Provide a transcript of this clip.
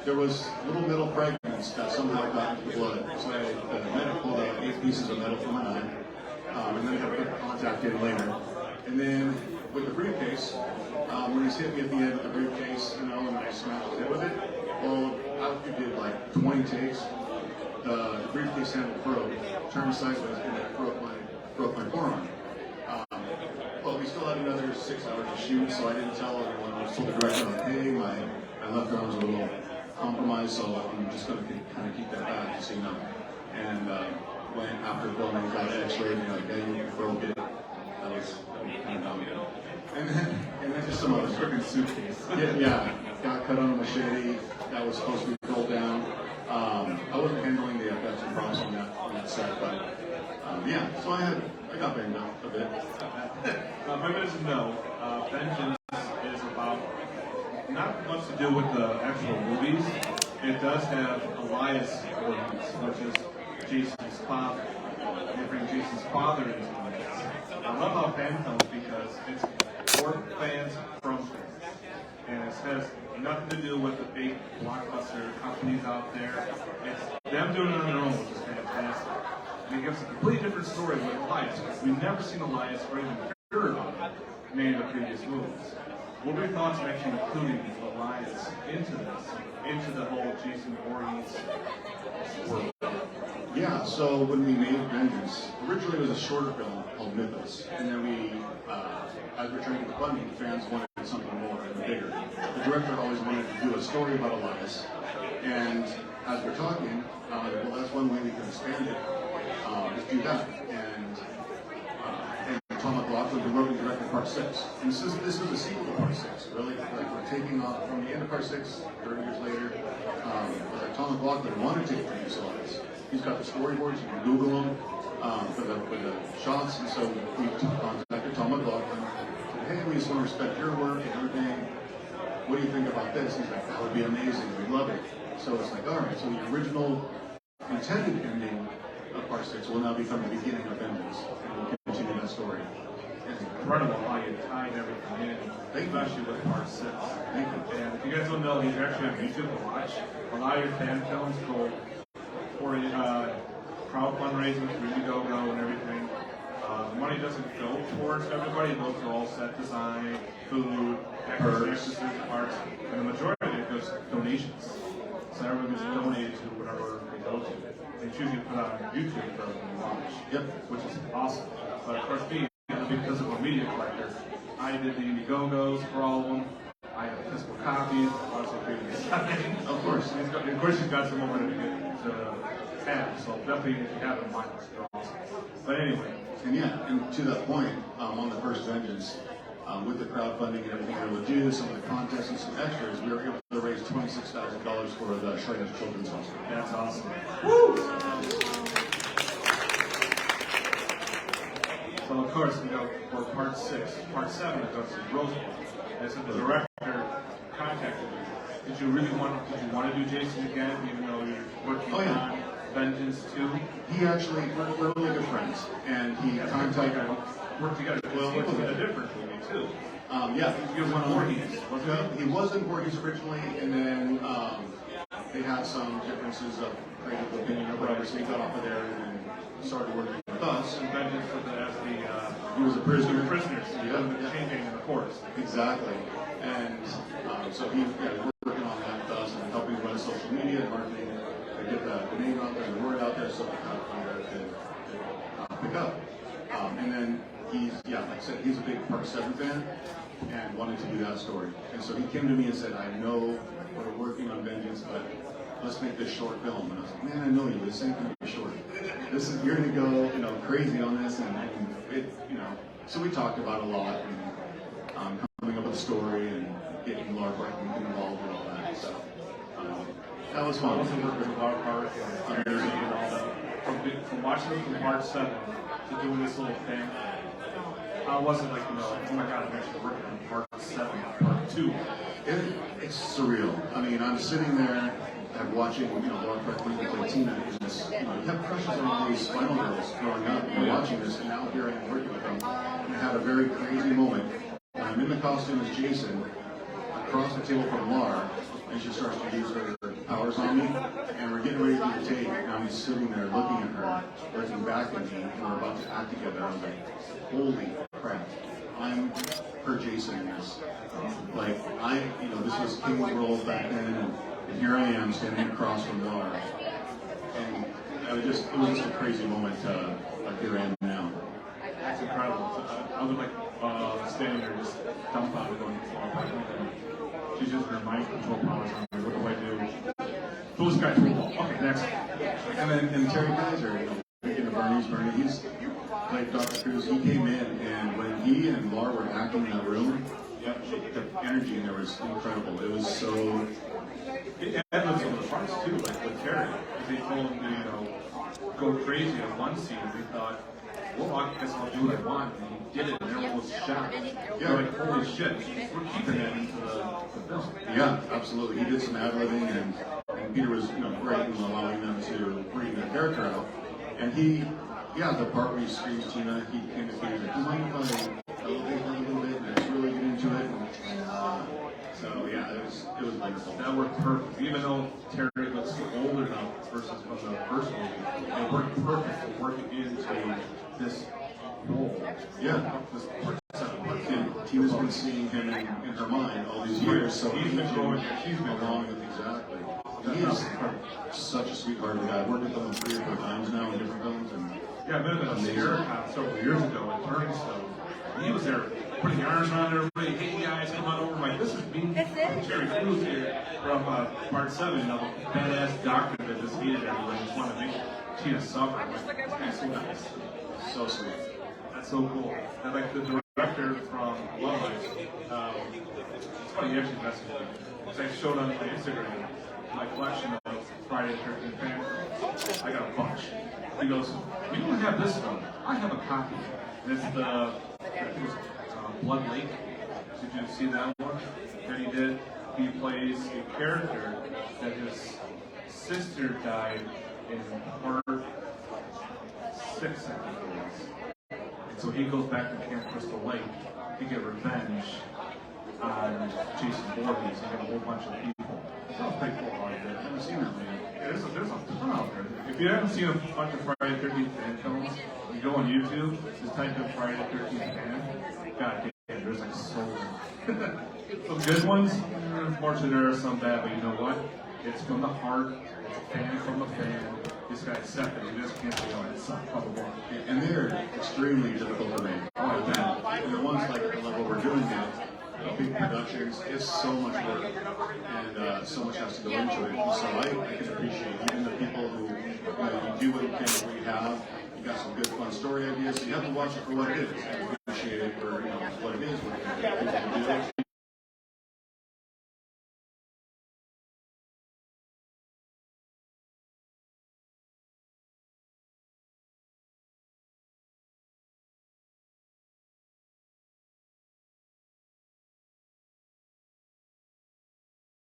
there was little metal fragments that somehow got into the blood. So the medic pulled out 8 pieces of metal from my eye, and then I had to put contact in later. And then with the briefcase, when he's hit me at the end of the briefcase, and I smashed his head with it, well, after we did like 20 takes, the briefcase handle broke, turned sideways, and it broke my forearm. But we still had another 6 hours to shoot, so I didn't tell everyone. I was told the director, hey, my left arm's a little compromised, so I'm just going to kind of keep that back, just so you know. And went after filming, got an X-ray, and like, hey, you broke it. That was kind of dumb. And then just some other freaking suitcase. Yeah, got cut on a machete. That was supposed to be rolled down. I wasn't handling the effects and props on that set, but yeah. So I got banged up a bit. For everyone doesn't know, Vengeance is about not much to do with the actual movies. It does have Elias origins, which is Jason's father. They bring Jason's father into this. I love how fan comes because it's for fans from fans. And it has nothing to do with the big blockbuster companies out there. It's them doing it on their own, which is fantastic. And it gives a completely different story with Elias, because we've never seen Elias or even heard about him in any of the previous movies. What are your thoughts on actually including Elias into this, into the whole Jason Voorhees world? Yeah, so when we made Vengeance, originally it was a shorter film called Mythos, and then we, as we're trying to get the funding, the fans wanted something more and bigger. The director always wanted to do a story about Elias, and as we're talking, well, that's one way we can expand it, is do that. And Tom McLaughlin, who wrote and directed Part 6. And this is a sequel to Part 6, really. Like, we're taking off from the end of Part 6, 30 years later. Like Tom McLaughlin wanted to produce Elias. He's got the storyboards, you can Google them for the shots. And so we contacted Tom McLaughlin. Said, hey, we just want to respect your work and everything. What do you think about this? He's like, that would be amazing. We'd love it. So it's like, all right, so the original intended ending of Part 6 will now become the beginning of Vengeance. And we'll continue that story. It's incredible how you tied everything in, especially with Part 6. And if you guys don't know, he's actually on YouTube to watch. A lot of your fan films go for crowd fundraising through Indiegogo and everything. The money doesn't go towards everybody, it goes to all set design, food, extras, parts, and the majority of it goes to donations. So everyone gets donated to whatever they go to. They choose to put out on YouTube for them to watch, which is awesome. But of course, because of a media collector, I did the Indiegogos for all of them. I have physical copies, also created a sign. Of course, he's got some over to have, so definitely if you have them, mine are awesome. But anyway. And to that point, on the first Vengeance, with the crowdfunding and everything we were able to do, some of the contests and some extras, we were able to raise $26,000 for the Shriners Children's Hospital. That's awesome. Woo! So of course we go for Part 6. Part 7 goes to Roosevelt. And so the director contacted you. Did you want to do Jason again, even though you're working on Vengeance 2? He actually, we're really good friends, and he contacted. Work together. Well, he was in a different movie too. He was on Voorhees. He was in Voorhees originally, and then they had some differences of creative opinion or whatever, so he got off of there and started working with us. And Vengeance he was a prisoner. Prisoners. Changing in the courts. Exactly. And so he was working on that with us and helping run social media and marketing to get the name out there and the word out there so that could pick up. And then like I said, he's a big Part 7 fan and wanted to do that story. And so he came to me and said, I know we're working on Vengeance, but let's make this short film. And I was like, man, I know you, this ain't gonna be short. You're gonna go, crazy on this, and it, so we talked about it a lot, and coming up with a story and getting Laura Barton involved and all that. So that was fun. Also working with Laura Barton and all that. From watching it from Part 7 to doing this little thing, I wasn't like, oh my god, I'm actually working on Part 7, Part 2. It's surreal. I mean, I'm sitting there and watching, Laura Barton play Tina in this. You have crushes on all these Final Girls growing up, and you're watching this, and now here I am working with them. And I had a very crazy moment. I'm in the costume as Jason, across the table from Laura, and she starts to use her cameras on me, and we're getting ready to do the take, and I'm just sitting there looking at her, looking back at me, and we're about to act together. I was like, holy crap, I'm her Jason in this. Like, this was King's role back then, and here I am standing across from Laura. And it was just a crazy moment, like here I am now. That's incredible. I was like standing there just dumbfounded going, she's just her mind control powers on me. What do I do? Those guys rule. Okay, next. And Terry Kaiser, speaking of Bernie, he's like Dr. Cruz. He came in, and when he and Laura were acting in that room, the energy in there was incredible. It was so. It adds some of the parts too, like with Terry. They told him to, go crazy on one scene. They thought, well, I guess I'll do what I want. And he did it, and everyone was shocked. Yeah. Like, holy shit, we're keeping that into the film. Yeah, absolutely. He did some ad-libbing, and Peter was, great in allowing them to bring their character out. And the part where he screams Tina, he came to Peter and said, do you mind if I elevate that a little bit and just really get into it? So yeah, it was wonderful. That worked perfect. Even though Terry looks older now versus from the first movie, it worked perfect to work into this role. Yeah. This part 7. And Tina's been seeing him in her mind all these years, so He's been going, she's been along going. with exactly. He is such a sweetheart of a guy. I've worked with him 3 or 4 times now in different films, and Yeah, I've been at a Sierra Con several years ago at Turning Stone. He was there putting arms around everybody. Hey guys, come on over. I'm like, this is me, Jerry Cruz here from part 7, the badass doctor that just hated everyone, just wanted to make Tina suffer. I'm like, that's so nice. so sweet. That's so cool. And like the director from Love Life, it's funny, he actually messaged me. Because I showed on my Instagram my collection of Friday the 13th fan films. I got a bunch. He goes, you don't have this one. I have a copy. And it's I think it was Blood Lake. Did you see that one? That he did? He plays a character that his sister died in part 6, I think it was. And so he goes back to Camp Crystal Lake to get revenge on Jason Voorhees and get a whole bunch of people. That was pretty cool how he did. I've never seen that, man. Yeah, there's a ton out there. If you haven't seen a bunch of Friday the 13th fan films, you go on YouTube, just type in Friday the 13th fan. God damn, there's like so many. Some good ones, unfortunately there are some bad, but you know what? It's from the heart, it's a fan from a fan. This guy accepted it, you just can't be on it. It's not probable. And they're extremely difficult to make. Oh, man. And the ones like the level we're doing now, big productions, it's so much work, and so much has to go into it. So I can appreciate even the people who, you do what you can with what you have. You got some good fun story ideas, so you have to watch it for what it is. And appreciate it for what it is, what you're able to do.